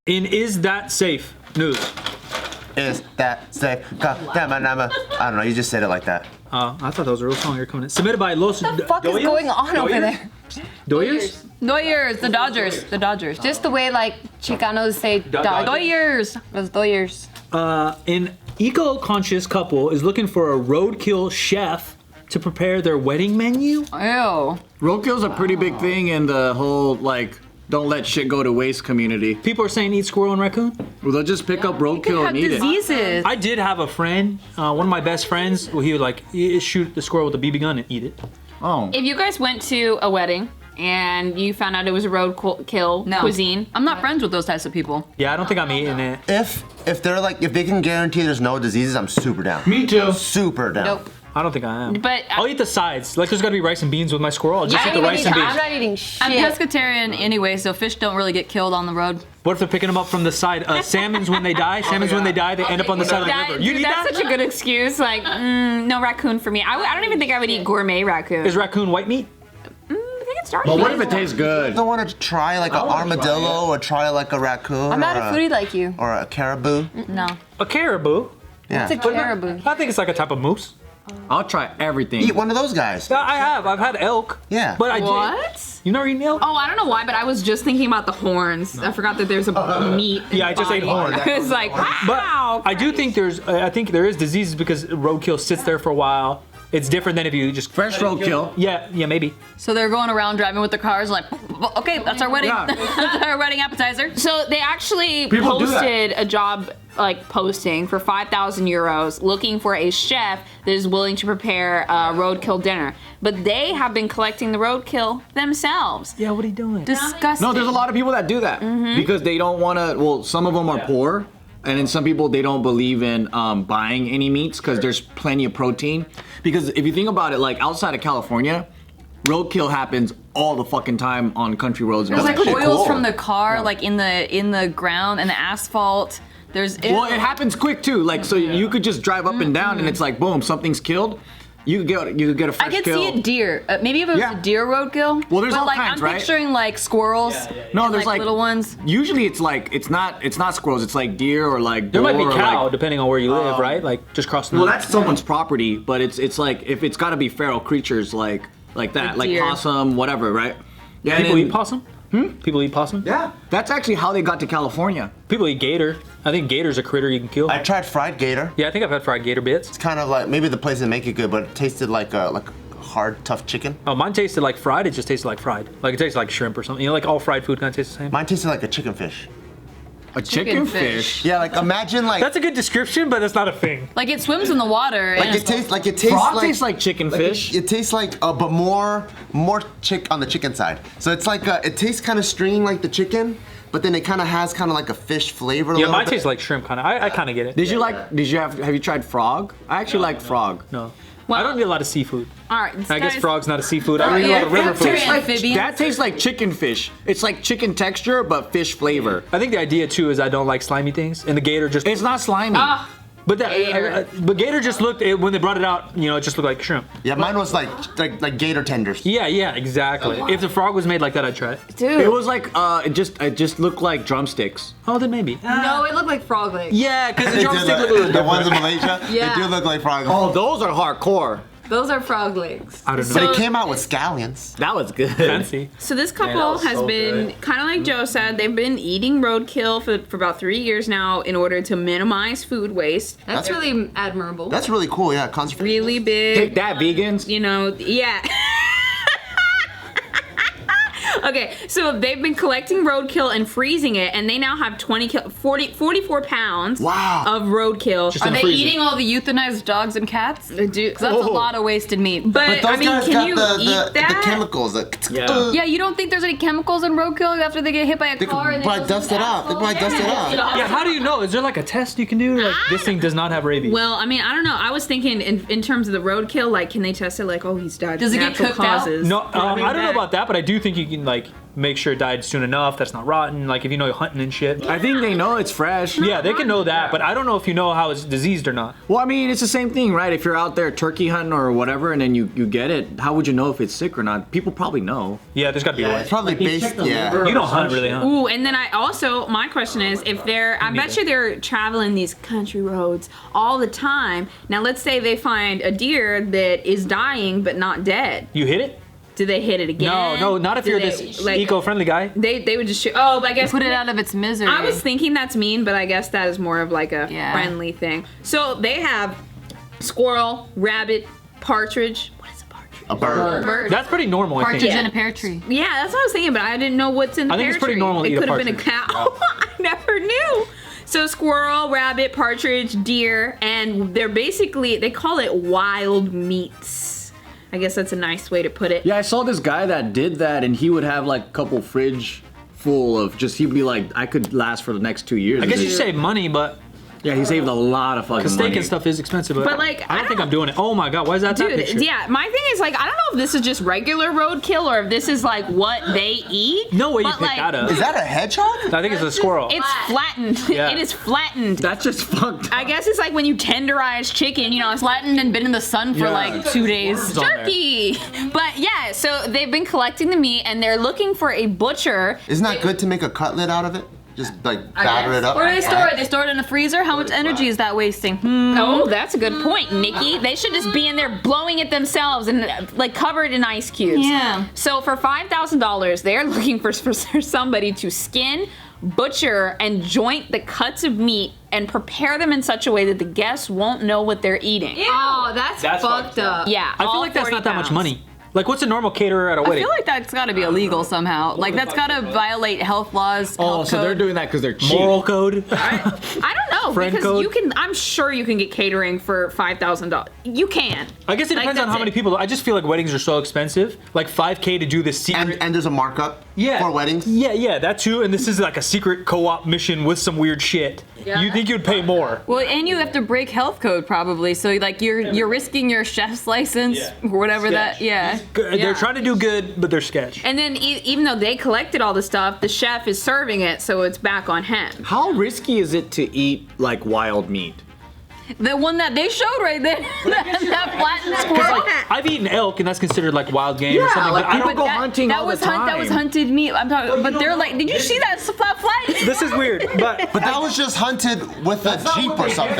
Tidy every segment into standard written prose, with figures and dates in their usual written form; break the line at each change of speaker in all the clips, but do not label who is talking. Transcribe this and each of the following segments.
In Is That Safe News.
Is that safe? I don't know. You just said it like that.
I thought that was a real song. You're coming in. Submitted by Los.
What the fuck is going on over there?
Doyers?
Doyers, the Dodgers. The Dodgers. Just the way like Chicanos say Doyers. Those Doyers.
An eco-conscious couple is looking for a roadkill chef to prepare their wedding menu.
Ew.
Roadkill's a pretty big thing in the whole, like, don't let shit go to waste community.
People are saying eat squirrel and raccoon.
Well, they'll just pick up roadkill and eat
diseases.
I did have a friend, one of my best friends, who he would like shoot the squirrel with a BB gun and eat it.
Oh.
If you guys went to a wedding and you found out it was a roadkill cuisine,
I'm not friends with those types of people.
Yeah, I don't think I'm eating it.
If they're like, if they can guarantee there's no diseases, I'm super down.
Me too.
Super down.
Nope.
I don't think I am.
But
I'll eat the sides. Like there's gotta be rice and beans with my squirrel. I'll just eat the rice and beans.
I'm not eating shit.
I'm pescatarian anyway, so fish don't really get killed on the road.
What if they're picking them up from the side? Salmons when they die. Salmons when they die, they end up on the side of the river. You eat
that's
that?
such a good excuse. Like, no raccoon for me. I don't even think I would eat gourmet raccoon.
Is raccoon white meat?
I think it's dark.
But what if it tastes good?
You don't want to try like an armadillo or try like a raccoon?
I'm not a foodie like you.
Or a caribou?
No.
A caribou.
Yeah.
It's a caribou.
I think it's like a type of moose.
I'll try everything.
Eat one of those guys.
Yeah, I have. I've had elk.
Yeah.
But I
What?
did. You never eaten elk?
Oh, I don't know why, but I was just thinking about the horns. I forgot that there's a meat.
Yeah, I just ate horn.
I was like, wow.
But I do think I think there is diseases because roadkill sits there for a while. It's different than if you just
Fresh roadkill.
Yeah, maybe.
So they're going around driving with their cars like, okay, that's our wedding.
Yeah.
That's our wedding appetizer.
So they actually
People do that.
posted a job posting for 5,000 euros looking for a chef that is willing to prepare a roadkill dinner. But they have been collecting the roadkill themselves.
Yeah, what are you doing?
Disgusting.
No, there's a lot of people that do that because they don't want to. Well, some of them are poor, and then some people they don't believe in buying any meats because there's plenty of protein. Because if you think about it, like outside of California, roadkill happens all the fucking time on country roads.
There's like
That's
oils
cool.
from the car, like in the ground and the asphalt. There's
Well, it happens quick too. Like so, you could just drive up and down, and it's like boom, something's killed. You could get a fresh
I could
kill.
see a deer. Maybe if it was
Yeah.
a deer roadkill.
Well, there's
but
all
like
kinds,
I'm
right?
picturing like squirrels.
No,
and,
there's like
little ones.
Usually it's like it's not squirrels. It's like deer or like
There might be
boar or,
cow
like-
depending on where you live, right? Like just crossing.
Well, that's someone's property, but it's like if it's got to be feral creatures like that, like
deer.
possum, whatever, right? Yeah.
People eat possum. People eat possum.
Yeah, that's actually how they got to California.
People eat gator. I think gator's a critter you can kill.
I tried fried gator.
Yeah, I think I've had fried gator bits.
It's kind of like, maybe the place didn't make it good, but it tasted like hard, tough chicken.
Oh, mine tasted like fried. It just tasted like fried. Like it tasted like shrimp or something. You know, like all fried food kind of tastes the same.
Mine tasted like a chicken fish.
A chicken fish.
Yeah, like imagine like
That's a good description, but that's not a thing.
Like it swims in the water.
like
and
it tastes like it tastes
Frog
like
tastes like chicken fish.
It tastes like but more chick on the chicken side. So it's like it tastes kind of stringy like the chicken, but then it kind of has kind of like a fish flavor.
Yeah, mine tastes like shrimp kind of. I kind of get it.
Have you tried frog? I actually like frog.
No. I don't eat a lot of seafood.
All right,
I guess
guys,
frog's not a seafood. I don't eat a lot of river food.
That tastes like chicken fish. It's like chicken texture, but fish flavor.
I think the idea too is I don't like slimy things, and the gator just.
It's not slimy.
But
Gator.
but gator just looked when they brought it out. You know, it just looked like shrimp.
Yeah, mine was like gator tenders.
Yeah, exactly. If the frog was made like that, I'd try it.
dude.
It was like it just looked like drumsticks.
Oh, then maybe.
No, it looked like frog legs.
Yeah, because the
They do
drumstick
look-
look a little
the ones in
different.
Malaysia,
Yeah.
they do look like frogs.
Oh, those are hardcore.
Those are frog legs.
I don't know.
But it came out with scallions.
That was good.
Fancy.
So this couple
Man, that was
has
so
been
good.
kind of like Joe said. They've been eating roadkill for about 3 years now in order to minimize food waste.
That's really admirable.
That's really cool. Yeah, conservation.
Really big.
Take that, vegans.
You know, yeah. Okay, so they've been collecting roadkill and freezing it, and they now have 44 pounds
Wow.
of roadkill.
Just
Are
in
they
freezer.
eating all the euthanized dogs and cats?
They do-
'Cause that's a lot of wasted meat.
But,
But those
I mean,
guys
can
got
you
the
eat that?
chemicals.
Yeah.
Yeah, you don't think there's any chemicals in roadkill after they get hit by a
They
car?
could
and
probably dust it off. They probably dust it off.
Yeah, how do you know? Is there like a test you can do? Like this thing does not have rabies.
Well, I mean, I don't know. I was thinking in terms of the roadkill, like, can they test it? Like, oh, he's died.
Does
of
it get
natural
cooked out?
causes.
no, I don't know about that, but I do think you can like make sure it died soon enough. That's not rotten. Like if you know you're hunting and shit.
I think they know it's fresh.
Yeah, they can know that, but I don't know if you know how it's diseased or not.
Well, I mean, it's the same thing, right? If you're out there turkey hunting or whatever, and then you get it, how would you know if it's sick or not? People probably know.
Yeah, there's got to be a way.
It's probably based, yeah.
You don't hunt really, huh?
Ooh, and then my question is, if I bet you they're traveling these country roads all the time. Now, let's say they find a deer that is dying but not dead.
You hit it?
Do they hit it again?
No, not if
Do
you're
they,
this
like,
eco-friendly guy.
They would just shoot. Oh, but I guess
Put it out of its misery.
I was thinking that's mean, but I guess that is more of like a
Yeah.
friendly thing. So they have squirrel, rabbit, partridge. What is a partridge?
A bird.
Bird.
That's pretty normal, I
Partridge
think.
in a pear tree.
Yeah, that's what I was thinking, but I didn't know what's in the
I think
pear
it's pretty
tree.
normal to
It
eat a
could have been a
partridge.
cow. I never knew. So squirrel, rabbit, partridge, deer, and they call it wild meats. I guess that's a nice way to put it.
Yeah, I saw this guy that did that, and he would have like a couple fridge full of he'd be like, I could last for the next 2 years.
I guess you save money, but
Yeah, he saved a lot of fucking
steak
money.
and stuff is expensive.
But, like,
I don't think I'm doing it. Oh my god, why is that
Dude,
picture?
yeah, my thing is like, I don't know if this is just regular roadkill or if this is like what they eat.
No way you
but,
picked
like,
that up.
Is that a hedgehog?
I think it's a squirrel.
It's flattened.
Yeah.
It is flattened.
That's just fucked up.
I guess it's like when you tenderize chicken, you know, it's
Flattened and been in the sun for
Yeah.
like 2 days.
It's on there.
turkey. But yeah, so they've been collecting the meat and they're looking for a butcher.
Isn't that good to make a cutlet out of it? Just like batter it up.
Where do they store it? They store it in the freezer? How much energy is that wasting?
Oh, that's a good point, Nikki. They should just be in there blowing it themselves and like covered in ice cubes.
Yeah.
So for $5,000, they're looking for somebody to skin, butcher, and joint the cuts of meat and prepare them in such a way that the guests won't know what they're eating.
Oh, that's
That's
fucked
fucked up.
up.
Yeah,
I feel
all
like that's
40
not that much
pounds.
money. Like, what's a normal caterer at a
I
wedding?
feel like that's got to be illegal somehow. Like that's got to violate health laws.
Oh,
health
so they're
code.
doing that because they're cheap.
Moral code.
I don't know
Friend
because
code?
you can. I'm sure you can get catering for $5,000. You can.
I guess it
Like,
depends on
that's
how many
it.
people. I just feel like weddings are so expensive. Like $5K to do this secret.
And there's a markup for weddings.
Yeah, that too. And this is like a secret co-op mission with some weird shit.
Yeah.
You think you'd pay more?
Well, and you have to break health code probably. So like you're risking your chef's license or whatever that. Yeah.
They're trying to do good, but they're sketch.
And then even though they collected all the stuff, the chef is serving it, so it's back on him.
How risky is it to eat like wild meat?
The one that they showed right there, that flattened squirrel.
Like, I've eaten elk, and that's considered like wild game or something.
like
but I don't
people go hunting
that
all
was
the time.
That was hunted meat. I'm talking, but they're like, did you see that flat?
This is weird, but
But that was just hunted with a jeep or something.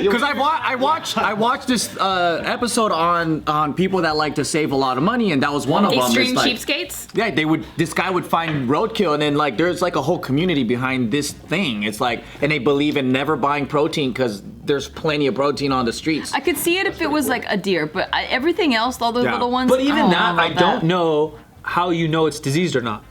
Because I watched this episode on people that like to save a lot of money, and that was one of them.
Extreme
It's like,
cheapskates.
yeah, this guy would find roadkill, and then like there's like a whole community behind this thing. It's like, and they believe in never buying protein because there's plenty of protein on the streets.
I could see it if it was like a deer, but everything else, all those
Yeah.
little ones.
but even
don't know
that, I
about
don't know how you know it's diseased or not.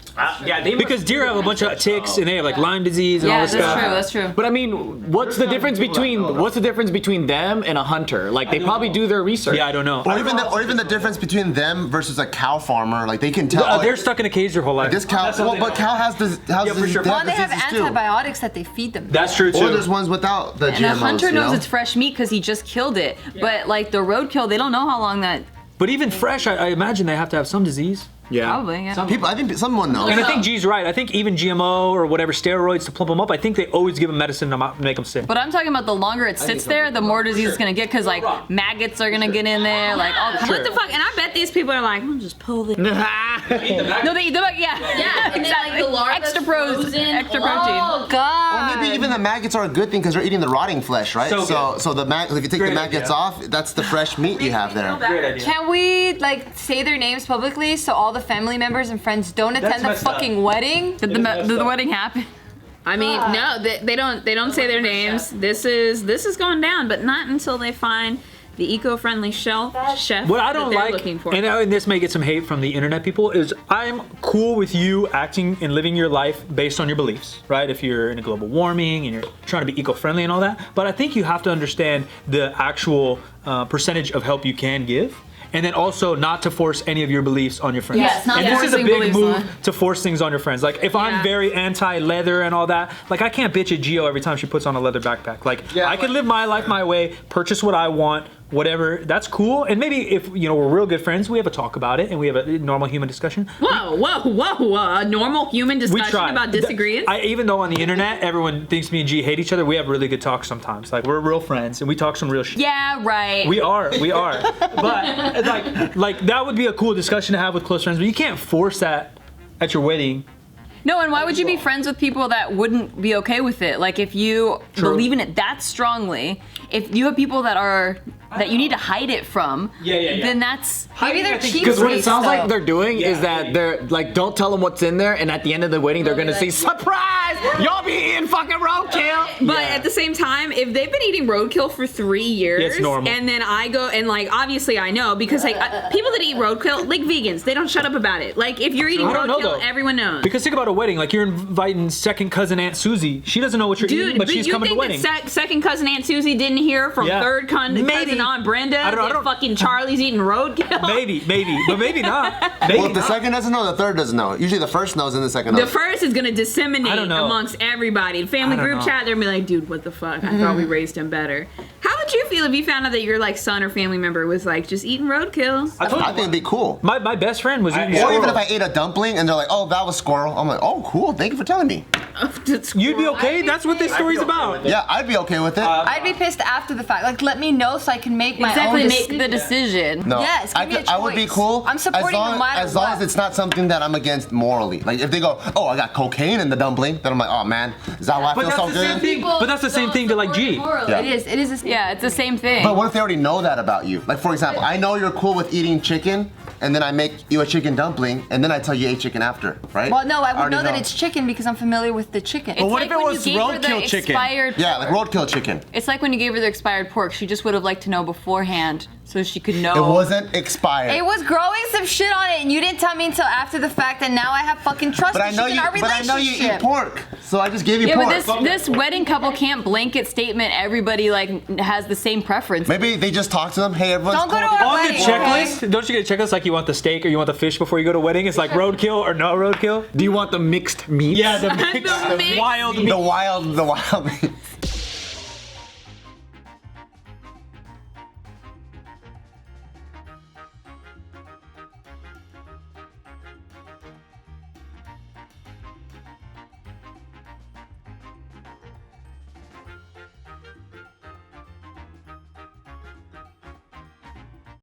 Yeah, they
Because deer have a bunch of ticks, and they have like Lyme disease and all
Yeah,
this
that's
stuff.
true. That's true.
But I mean, what's the difference between them and a hunter? Like they probably do their research.
Yeah, I don't know.
Or even the difference between them versus a cow farmer. Like they can tell.
They're stuck in a cage their whole life.
This cow. Well, but cow has this. Has
for sure.
Well, they have
diseases too.
antibiotics that they feed them.
That's true too.
Or there's ones without the
And
GMOs.
a hunter
you
knows
know?
it's fresh meat because he just killed it. But like the roadkill, they don't know how long that.
But even fresh, I imagine they have to have some disease.
Yeah.
Probably. Yeah.
People, I think someone knows.
And I think G's right. I think even GMO or whatever steroids to plump them up, I think they always give them medicine to make them sick.
But I'm talking about the longer it sits there, the more disease it's gonna get because like maggots are gonna get in there, like all kinds.
What the fuck? And I bet these people are like, I'm just pull it.
No, they eat the yeah.
Yeah, and then, like, the larva's
extra
frozen.
extra
Oh,
protein.
Oh God.
Or maybe even the maggots are a good thing because they're eating the rotting flesh, right?
So good.
So the if you take
Great
the maggots
idea.
off, that's the fresh meat you have there.
Great idea.
Can we like say their names publicly so all the family members and friends don't attend the
messed up.
fucking wedding?
Did the wedding happen?
I mean, no, they don't say their names. This is going down, but not until they find the eco-friendly chef.
What I
that
don't
they're
like,
looking for.
and this may get some hate from the internet people, is I'm cool with you acting and living your life based on your beliefs, right? If you're into global warming and you're trying to be eco-friendly and all that, but I think you have to understand the actual percentage of help you can give. And then also not to force any of your beliefs on your friends.
Yes, not
and this is a
forcing
big
beliefs
move
on-
to force things on your friends. Like if I'm very anti-leather and all that, like I can't bitch at Gio every time she puts on a leather backpack. Like I can live my life my way, purchase what I want, whatever, that's cool. And maybe if we're real good friends, we have a talk about it and we have a normal human discussion.
Whoa! A normal human
We
discussion
try.
about disagreements.
Even though on the internet everyone thinks me and G hate each other, we have really good talks sometimes. Like we're real friends and we talk some real shit.
Yeah, right.
We are. But like that would be a cool discussion to have with close friends, but you can't force that at your wedding.
No, and why would you be friends with people that wouldn't be okay with it? Like if you believe in it that strongly, if you have people that you need to hide it from, then that's
Maybe they're cheap.
Because what it sounds like they're doing is that
maybe.
they're like, don't tell them what's in there, and at the end of the wedding, they're gonna say, surprise! Y'all be eating fucking roadkill!
But at the same time, if they've been eating roadkill for 3 years,
Yeah, it's normal.
and then I go and like, obviously I know because like people that eat roadkill, like vegans, they don't shut up about it. Like if you're eating
I don't know,
roadkill,
though.
everyone knows.
Because think about a wedding, like you're inviting second cousin Aunt Susie. She doesn't know what you're eating, but she's
you
coming to
think
the wedding.
that second cousin Aunt Susie didn't hear from
Yeah.
third cousin
Maybe.
Aunt Brenda
I don't-
that fucking Charlie's eating roadkill?
Maybe, but maybe not. Maybe
Well, if the
not.
second doesn't know, the third doesn't know. Usually the first knows and the second
The
knows.
first is gonna
I
disseminate
don't know.
amongst everybody. Family
I don't
group
know.
chat, they're gonna be like, dude, what the fuck? I thought we raised him better. How would you feel if you found out that your like son or family member was like just eating roadkill?
I told
I
you,
think it'd be cool.
my best friend was eating
Or
squirrel.
even if I ate a dumpling and they're like, oh, that was squirrel. I'm like, oh, cool. Thank you for telling me.
You'd be okay? That's what this story's about.
Yeah, I'd be okay with it.
I'd be pissed after the fact. Like, let me know so I can make my
exactly
own
make
decision.
the decision.
No,
Yes, give me a
I would be
choice.
cool.
I'm supporting no matter
as long
what.
as it's not something that I'm against morally. Like if they go, oh, I got cocaine in the dumpling, then I'm like, oh man, is that why I
But
feel
that's
so
the same
good?
thing. But that's the same thing to like G.
Yeah.
It is.
Yeah, it's the same thing.
But what if they already know that about you? Like for example, I know you're cool with eating chicken, and then I make you a chicken dumpling, and then I tell you ate chicken after, right?
Well, no, I would
already
know that it's chicken because I'm familiar with the chicken.
It's
what
like
if it
when
was
you gave her the
roadkill chicken?
expired
Yeah, like
pork.
roadkill chicken.
It's like when you gave her the expired pork. She just would have liked to know beforehand so she could know.
It wasn't expired.
It was growing some shit on it, and you didn't tell me until after the fact, and now I have fucking trust
but I know
issues
you.
in our
But I know you
relationship.
eat pork, so I just gave you
Yeah,
pork.
but this wedding couple can't blanket statement everybody like has the same preference.
Maybe they just talk to them. Hey, everyone's
Don't go
cool
to
with
our
On the
wedding,
checklist, don't you get a checklist like you want the steak or you want the fish before you go to a wedding? It's like roadkill or no roadkill.
Do you want the mixed meats?
Yeah, the mix,
The
the
mix.
wild
the
meat.
wild meat.